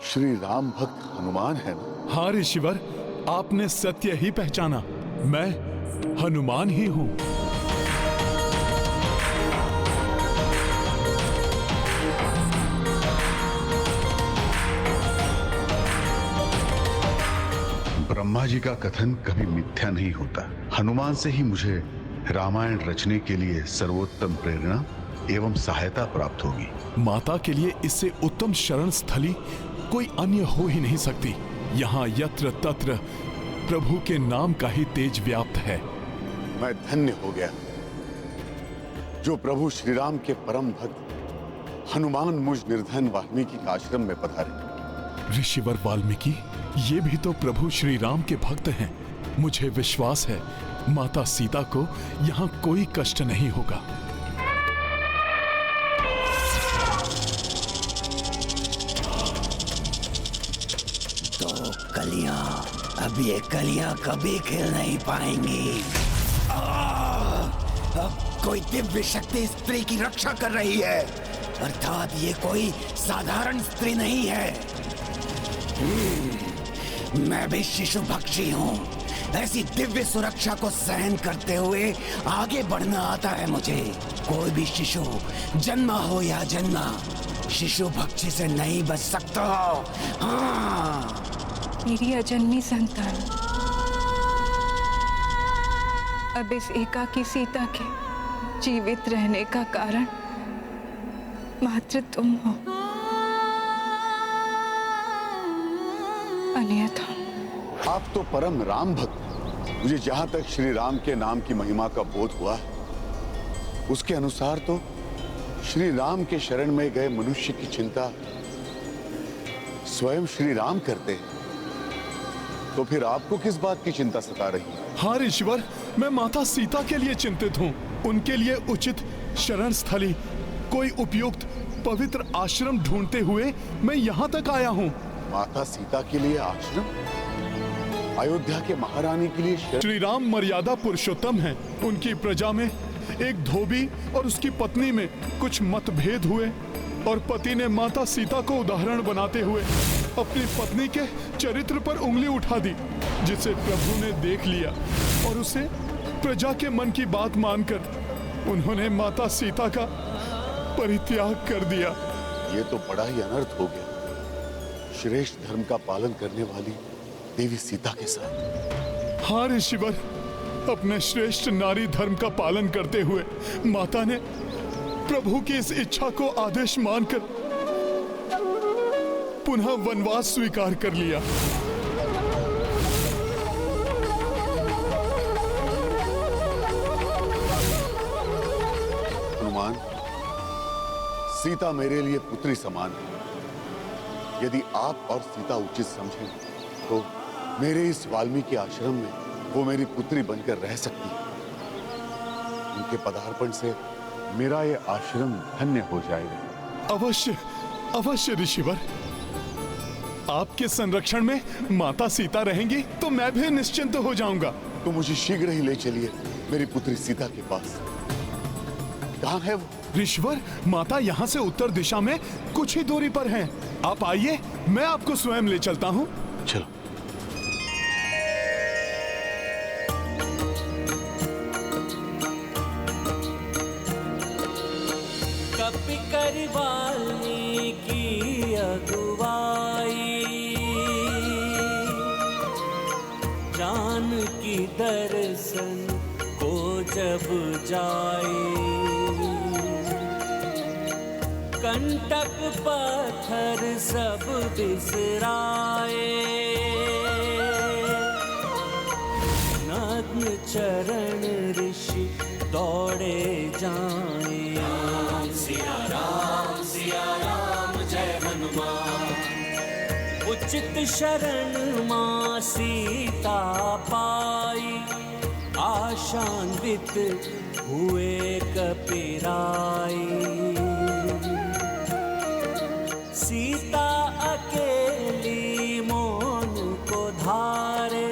श्री राम भक्त हनुमान है ना? हाँ ऋषिवर, आपने सत्य ही पहचाना। मैं हनुमान ही हूँ। ब्रह्मा जी का कथन कभी मिथ्या नहीं होता। हनुमान से ही मुझे रामायण रचने के लिए सर्वोत्तम प्रेरणा एवं सहायता प्राप्त होगी। माता के लिए इससे उत्तम शरण स्थली कोई अन्य हो ही नहीं सकती। यहाँ यत्र तत्र प्रभु के नाम का ही तेज व्याप्त है। मैं धन्य हो गया जो प्रभु श्री राम के परम भक्त हनुमान मुझ निर्धन वाल्मीकि के आश्रम में पधारे। ऋषिवर वाल्मीकि, ये भी तो प्रभु श्री राम के भक्त हैं। मुझे विश्वास है माता सीता को यहाँ कोई कष्ट नहीं होगा। तो कलियां, अब ये कलियां कभी खिल नहीं पाएंगी। अब कोई दिव्य शक्ति स्त्री की रक्षा कर रही है, अर्थात ये कोई साधारण स्त्री नहीं है। मैं भी शिशु भक्षी हूँ। ऐसी दिव्य सुरक्षा को सहन करते हुए आगे बढ़ना आता है मुझे। कोई भी शिशु, जन्मा हो या जन्मा, शिशु भक्षी से नहीं बच सकता। हाँ, मेरी अजन्मी संतान, अब इस एकाकी सीता के जीवित रहने का कारण मात्र तुम हो, अन्यथा। आप तो परम राम भक्त। मुझे जहां तक श्री राम के नाम की महिमा का बोध हुआ है, उसके अनुसार तो श्री राम के शरण में गए मनुष्य की चिंता स्वयं श्री राम करते हैं। तो फिर आपको किस बात की चिंता सता रही है? हाँ ऋषिवर, मैं माता सीता के लिए चिंतित हूँ। उनके लिए उचित शरण स्थली, कोई उपयुक्त पवित्र आश्रम ढूंढते हुए मैं यहाँ तक आया हूँ। माता सीता के लिए आश्रम? अयोध्या के महारानी के लिए श्री राम मर्यादा पुरुषोत्तम हैं। उनकी प्रजा में एक धोबी और उसकी पत्नी में कुछ मतभेद हुए और पति ने माता सीता को उदाहरण बनाते हुए अपनी पत्नी के चरित्र पर उंगली उठा दी, जिसे प्रभु ने देख लिया और उसे प्रजा के मन की बात मानकर उन्होंने माता सीता का परित्याग कर दिया। ये तो बड़ा ही अनर्थ हो गया श्रेष्ठ धर्म का पालन करने वाली देवी सीता के साथ। हाँ ऋषिवर, अपने श्रेष्ठ नारी धर्म का पालन करते हुए माता ने प्रभु की इस इच्छा को आदेश मानकर पुनः वनवास स्वीकार कर लिया। हनुमान, सीता मेरे लिए पुत्री समान है। यदि आप और सीता उचित समझें तो मेरे इस वाल्मीकि आश्रम में वो मेरी पुत्री बनकर रह सकती है। उनके पदार्पण से मेरा ये आश्रम धन्य हो जाएगा। अवश्य अवश्य ऋषिवर, आपके संरक्षण में माता सीता रहेंगी तो मैं भी निश्चिंत हो जाऊंगा। तो मुझे शीघ्र ही ले चलिए मेरी पुत्री सीता के पास। कहाँ है वो? ऋषिवर, माता यहाँ से उत्तर दिशा में कुछ ही दूरी पर हैं। आप आइए, मैं आपको स्वयं ले चलता हूँ। चलो। कपि कर वाल्मीकि अगुवाई, जानकी दर्शन को जब जाई। कंटक पत्थर सब बिसराए, नग्न चरण ऋषि दौड़े जाए। सिया राम जय हनुमान, उचित शरण मां सीता पाई। आशान्वित हुए कपिराई, सीता अकेली मौन को धारे।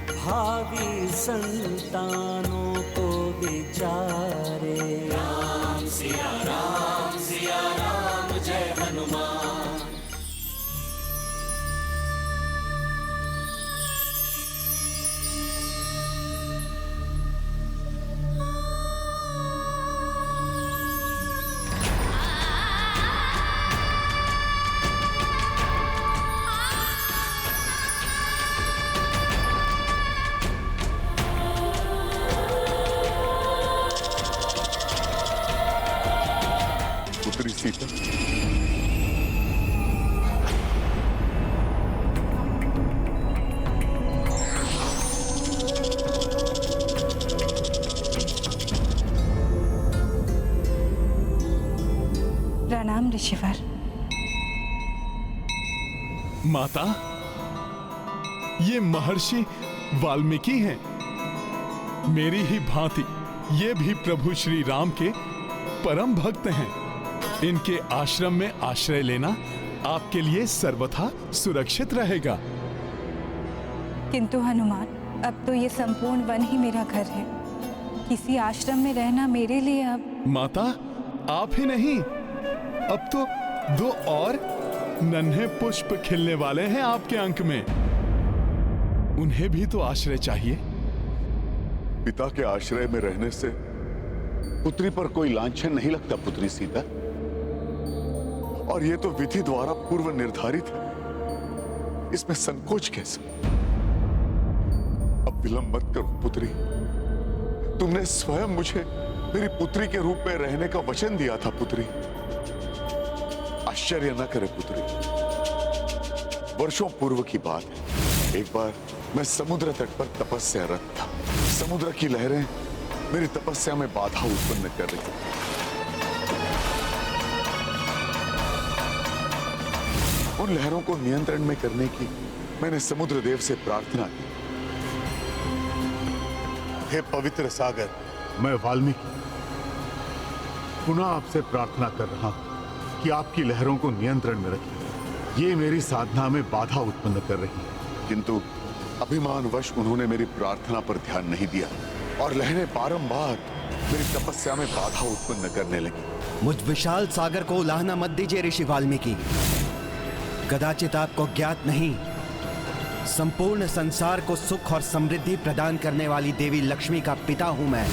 भावी संतानों को विचारे। सिया राम जय हनुमान। ऋषिवर। माता, ये महर्षि वाल्मीकि हैं। मेरी ही भांति ये भी प्रभु श्री राम के परम भक्त हैं। इनके आश्रम में आश्रय लेना आपके लिए सर्वथा सुरक्षित रहेगा। किंतु हनुमान, अब तो ये संपूर्ण वन ही मेरा घर है। किसी आश्रम में रहना मेरे लिए अब। माता, आप ही नहीं, अब तो 2 और नन्हे पुष्प खिलने वाले हैं आपके अंक में। उन्हें भी तो आश्रय चाहिए। पिता के आश्रय में रहने से पुत्री पर कोई लांछन नहीं लगता पुत्री सीता, और यह तो विधि द्वारा पूर्व निर्धारित है। इसमें संकोच कैसे? अब विलंब मत करो पुत्री। तुमने स्वयं मुझे मेरी पुत्री के रूप में रहने का वचन दिया था पुत्री। आश्चर्य न करे पुत्री, वर्षों पूर्व की बात है। एक बार मैं समुद्र तट पर तपस्यारत था। समुद्र की लहरें मेरी तपस्या में बाधा उत्पन्न कर रही थी। उन लहरों को नियंत्रण में करने की मैंने समुद्र देव से प्रार्थना की। हे पवित्र सागर, मैं वाल्मीकि पुनः आपसे प्रार्थना कर रहा हूं कि आपकी लहरों को नियंत्रण में रखिए। ये मेरी साधना में बाधा उत्पन्न कर रही है। किंतु अभिमानवश उन्होंने मेरी प्रार्थना पर ध्यान नहीं दिया और लहरें बारंबार मेरी तपस्या में बाधा उत्पन्न करने लगी। मुझ विशाल सागर को उलाहना मत दीजिए ऋषि वाल्मीकि। कदाचित आपको ज्ञात नहीं, संपूर्ण संसार को सुख और समृद्धि प्रदान करने वाली देवी लक्ष्मी का पिता हूं मैं।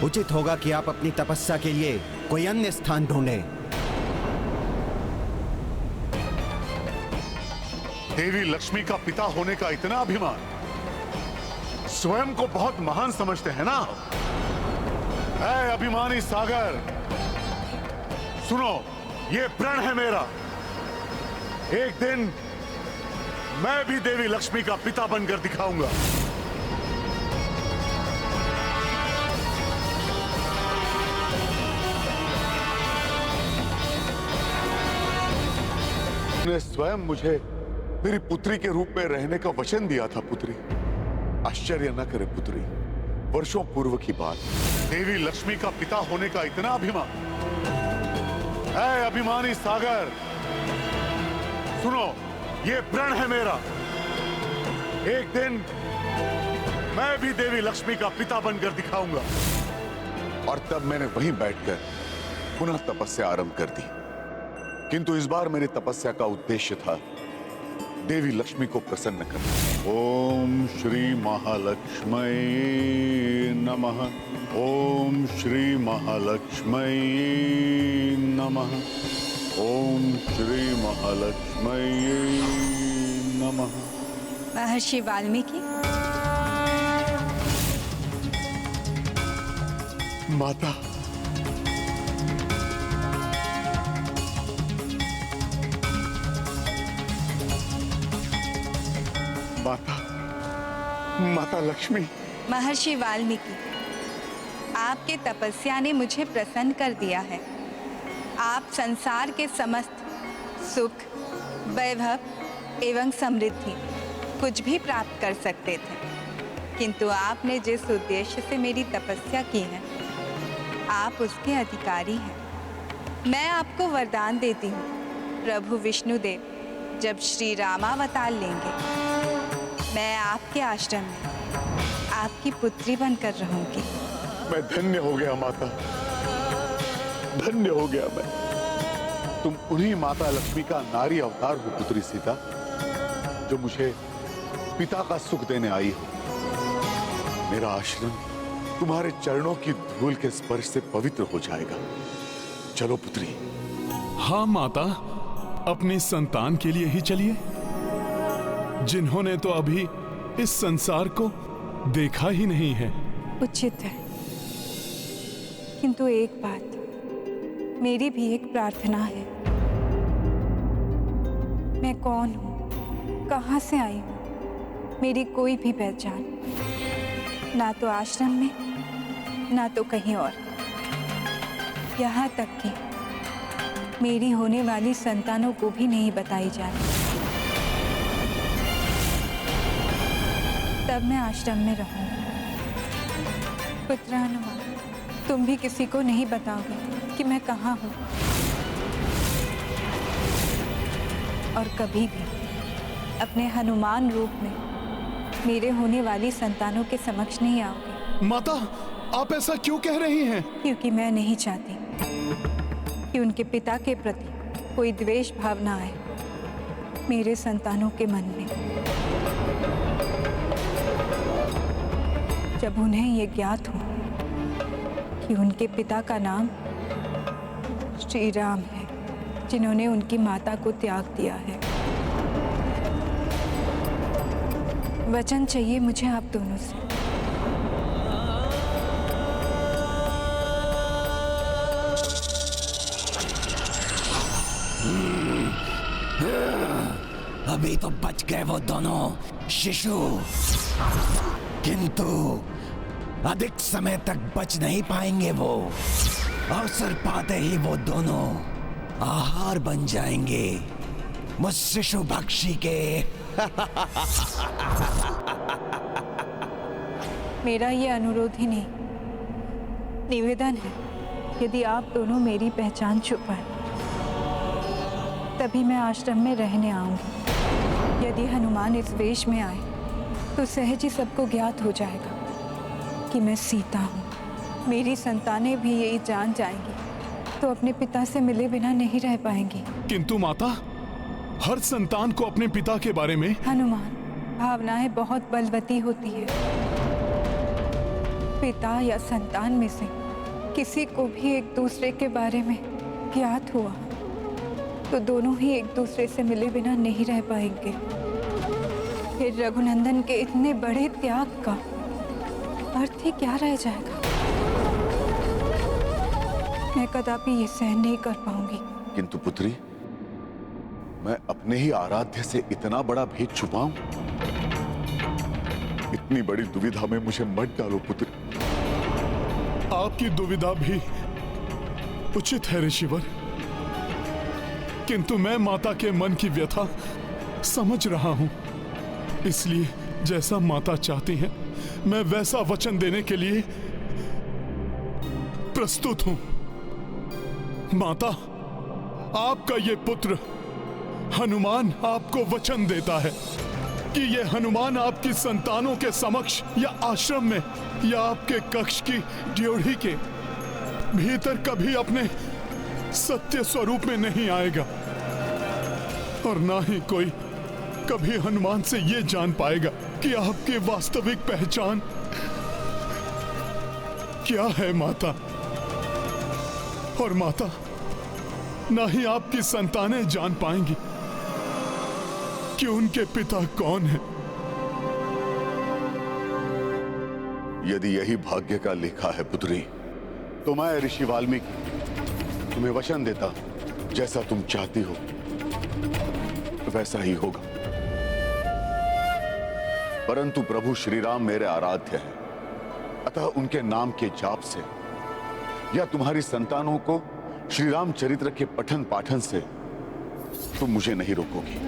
उचित होगा कि आप अपनी तपस्या के लिए कोई अन्य स्थान ढूंढें। देवी लक्ष्मी का पिता होने का इतना अभिमान, स्वयं को बहुत महान समझते हैं ना। ऐ अभिमानी सागर, सुनो, ये प्रण है मेरा। एक दिन मैं भी देवी लक्ष्मी का पिता बनकर दिखाऊंगा। तुमने स्वयं मुझे मेरी पुत्री के रूप में रहने का वचन दिया था पुत्री। आश्चर्य न करे पुत्री, वर्षों पूर्व की बात। देवी लक्ष्मी का पिता होने का इतना अभिमान। ऐ अभिमानी सागर, सुनो, ये प्रण है मेरा। एक दिन मैं भी देवी लक्ष्मी का पिता बनकर दिखाऊंगा। और तब मैंने वहीं बैठकर पुनः तपस्या आरंभ कर दी। किंतु इस बार मेरी तपस्या का उद्देश्य था देवी लक्ष्मी को प्रसन्न करना। ओम श्री महालक्ष्मी नमः। ओम श्री महालक्ष्मी नमः। ओम श्री महालक्ष्मी नमः। महर्षि वाल्मीकि, माता, माता, माता लक्ष्मी। महर्षि वाल्मीकि, आपके तपस्या ने मुझे प्रसन्न कर दिया है। आप संसार के समस्त सुख, वैभव एवं समृद्धि कुछ भी प्राप्त कर सकते थे, किंतु आपने जिस उद्देश्य से मेरी तपस्या की है, आप उसके अधिकारी हैं। मैं आपको वरदान देती हूँ, प्रभु विष्णुदेव जब श्री रामावतार लेंगे, मैं आपके आश्रम में आपकी पुत्री बनकर रहूंगी। मैं धन्य हो गया माता, धन्य हो गया मैं। तुम उन्हीं माता लक्ष्मी का नारी अवतार हो पुत्री सीता, जो मुझे पिता का सुख देने आई हो। मेरा आश्रम तुम्हारे चरणों की धूल के स्पर्श से पवित्र हो जाएगा। चलो पुत्री। हाँ माता, अपनी संतान के लिए ही चलिए, जिन्होंने तो अभी इस संसार को देखा ही नहीं है। उचित है, किंतु एक बात, मेरी भी एक प्रार्थना है। मैं कौन हूँ, कहाँ से आई हूँ, मेरी कोई भी पहचान ना तो आश्रम में, ना तो कहीं और। यहाँ तक कि मेरी होने वाली संतानों को भी नहीं बताई जाए। तब मैं आश्रम में रहूंगी। पुत्र हनुमान, तुम भी किसी को नहीं बताओगे कि मैं कहाँ हूँ, और कभी भी अपने हनुमान रूप में मेरे होने वाली संतानों के समक्ष नहीं आओगे। माता, आप ऐसा क्यों कह रही हैं? क्योंकि मैं नहीं चाहती कि उनके पिता के प्रति कोई द्वेष भावना आए मेरे संतानों के मन में। जब उन्हें ये ज्ञात हो कि उनके पिता का नाम श्री राम है, जिन्होंने उनकी माता को त्याग दिया है। वचन चाहिए मुझे आप दोनों से। अभी तो बच गए वो दोनों शिशु, किंतु अधिक समय तक बच नहीं पाएंगे। वो अवसर पाते ही वो दोनों आहार बन जाएंगे मुझ शिशु भक्षी के। मेरा ये अनुरोध ही नहीं, निवेदन है। यदि आप दोनों मेरी पहचान छुपाएं, तभी मैं आश्रम में रहने आऊंगी। यदि हनुमान इस वेश में आए तो सहज ही सबको ज्ञात हो जाएगा कि मैं सीता हूँ। मेरी संतानें भी यही जान जाएंगी तो अपने पिता से मिले बिना नहीं रह पाएंगी। किंतु माता, हर संतान को अपने पिता के बारे में। हनुमान, भावनाएं बहुत बलवती होती है। पिता या संतान में से किसी को भी एक दूसरे के बारे में ज्ञात हुआ तो दोनों ही एक दूसरे से मिले बिना नहीं रह पाएंगे। फिर रघुनंदन के इतने बड़े त्याग का अर्थ ही क्या रह जाएगा। मैं कदापि ये सहन नहीं कर पाऊंगी। किंतु पुत्री, मैं अपने ही आराध्य से इतना बड़ा भेद छुपाऊं? इतनी बड़ी दुविधा में मुझे मत डालो पुत्री। आपकी दुविधा भी उचित है ऋषिवर, किंतु मैं माता के मन की व्यथा समझ रहा हूं। इसलिए जैसा माता चाहती हैं, मैं वैसा वचन देने के लिए प्रस्तुत हूं। माता, आपका ये पुत्र हनुमान आपको वचन देता है कि ये हनुमान आपकी संतानों के समक्ष या आश्रम में या आपके कक्ष की ड्योढ़ी के भीतर कभी अपने सत्य स्वरूप में नहीं आएगा, और ना ही कोई कभी हनुमान से ये जान पाएगा कि आपकी वास्तविक पहचान क्या है माता। और माता, ना ही आपकी संतानें जान पाएंगी कि उनके पिता कौन है। यदि यही भाग्य का लेखा है पुत्री, तो मैं ऋषि वाल्मीकि तुम्हें वचन देता, जैसा तुम चाहती हो वैसा ही होगा। परंतु प्रभु श्री राम मेरे आराध्य हैं, अतः उनके नाम के जाप से या तुम्हारी संतानों को श्री राम चरित्र के पठन पाठन से तुम मुझे नहीं रोकोगी।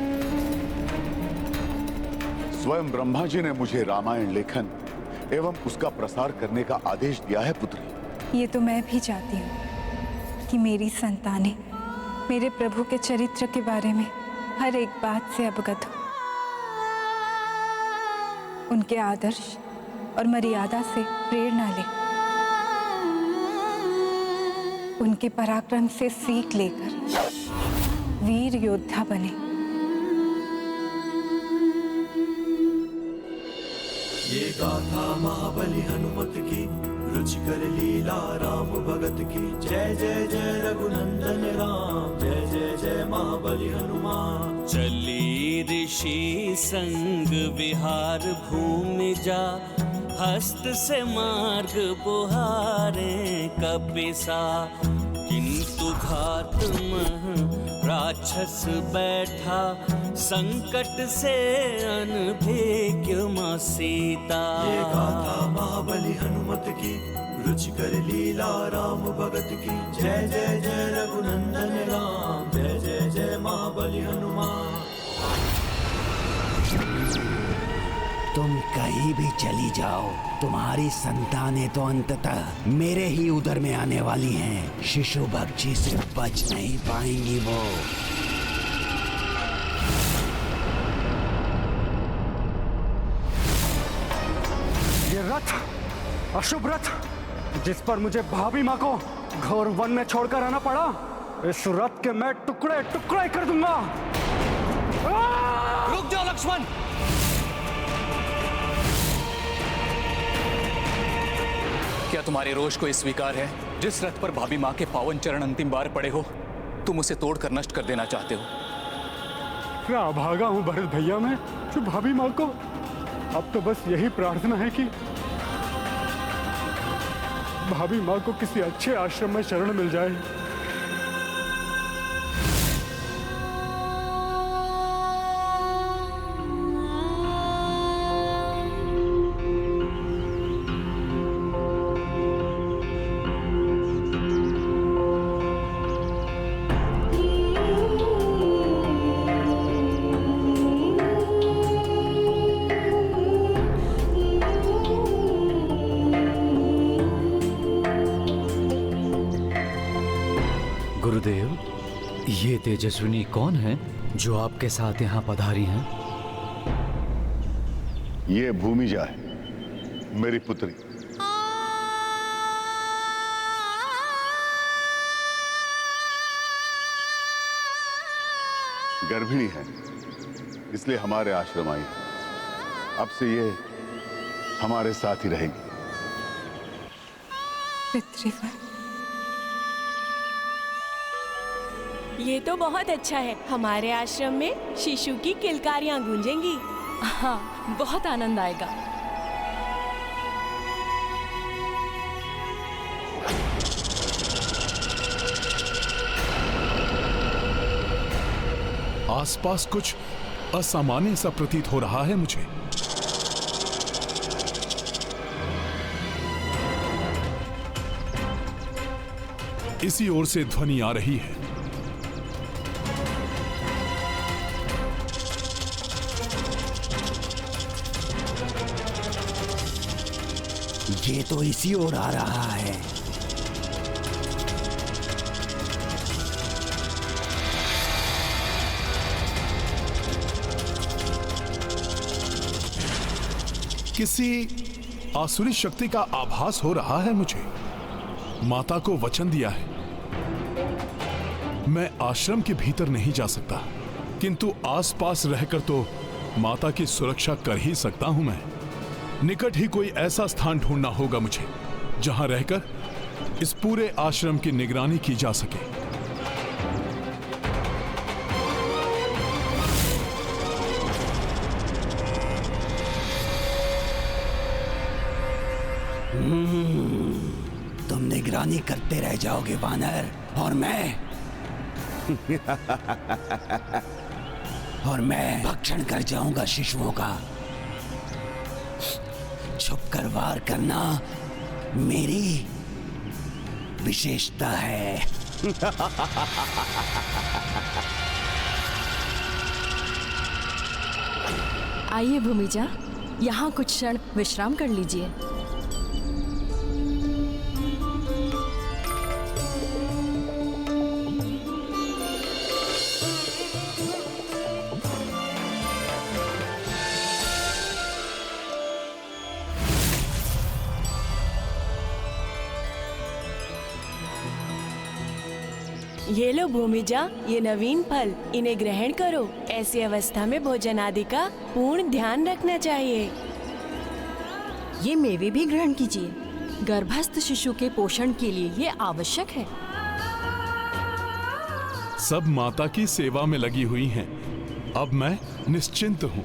स्वयं ब्रह्मा जी ने मुझे रामायण लेखन एवं उसका प्रसार करने का आदेश दिया है पुत्री। ये तो मैं भी चाहती हूँ कि मेरी संतानें मेरे प्रभु के चरित्र के बारे में हर एक बात से अवगत हो, उनके आदर्श और मर्यादा से प्रेरणा ले, उनके पराक्रम से सीख लेकर वीर योद्धा बने। ये गाथा महाबली हनुमत की, रुचिकर लीला राम भगत की। जय जय जय रघुनंदन राम, जय जय जय महाबली हनुमान। चली ऋषि संग विहार भूमि जा, हस्त से मार्ग बुहारे कपिसा। किंतु घात मह राक्षस बैठा, संकट से अनभिज्ञ मां सीता। ये गाथा महाबली हनुमत की, रुचिकर लीला राम भगत की जय जय जय रघुनंदन राम जय जय जय महाबली हनुमान। तुम कहीं भी चली जाओ, तुम्हारी संतानें तो अंततः मेरे ही उदर में आने वाली हैं। शिशु भक्षी से बच नहीं पाएंगी वो। ये रथ, अशुभ रथ, जिस पर मुझे भाभी माँ को घोर वन में छोड़कर आना पड़ा, इस रथ के मैं टुकड़े टुकड़े कर दूंगा। रुक जाओ लक्ष्मण। क्या तुम्हारे रोष को स्वीकार है? जिस रथ पर भाभी माँ के पावन चरण अंतिम बार पड़े हो, तुम उसे तोड़कर नष्ट कर देना चाहते हो। क्या अभागा हूँ भरत भैया मैं, जो भाभी माँ को। अब तो बस यही प्रार्थना है कि भाभी माँ को किसी अच्छे आश्रम में शरण मिल जाए। गुरुदेव, ये तेजस्विनी कौन है जो आपके साथ यहाँ पधारी हैं? ये भूमिजा है, मेरी पुत्री। गर्भिणी है, इसलिए हमारे आश्रम आई है। अब से ये हमारे साथ ही रहेगी। पितृवर, ये तो बहुत अच्छा है। हमारे आश्रम में शिशु की किलकारियां गूंजेंगी। हाँ, बहुत आनंद आएगा। आसपास कुछ असामान्य सा प्रतीत हो रहा है मुझे। इसी ओर से ध्वनि आ रही है। ये तो इसी ओर आ रहा है। किसी आसुरी शक्ति का आभास हो रहा है मुझे। माता को वचन दिया है, मैं आश्रम के भीतर नहीं जा सकता, किंतु आसपास रहकर तो माता की सुरक्षा कर ही सकता हूं मैं। निकट ही कोई ऐसा स्थान ढूंढना होगा मुझे जहां रहकर इस पूरे आश्रम की निगरानी की जा सके। तुम निगरानी करते रह जाओगे वानर, और मैं भक्षण कर जाऊंगा शिशुओं का। छुपकर वार करना मेरी विशेषता है। आइए भूमिजा, यहाँ कुछ क्षण विश्राम कर लीजिए। ये लो भूमिजा, ये नवीन फल, इन्हें ग्रहण करो। ऐसी अवस्था में भोजन आदि का पूर्ण ध्यान रखना चाहिए। ये मेवे भी ग्रहण कीजिए। गर्भस्थ शिशु के पोषण के लिए ये आवश्यक है। सब माता की सेवा में लगी हुई हैं। अब मैं निश्चिंत हूं।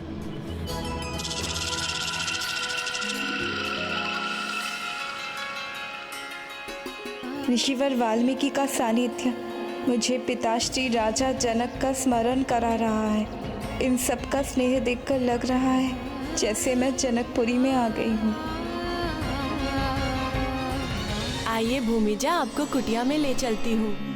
ऋषिवर वाल्मीकि का सानिध्य मुझे पिताश्री राजा जनक का स्मरण करा रहा है। इन सब का स्नेह देखकर लग रहा है जैसे मैं जनकपुरी में आ गई हूँ। आइए भूमिजा, आपको कुटिया में ले चलती हूँ।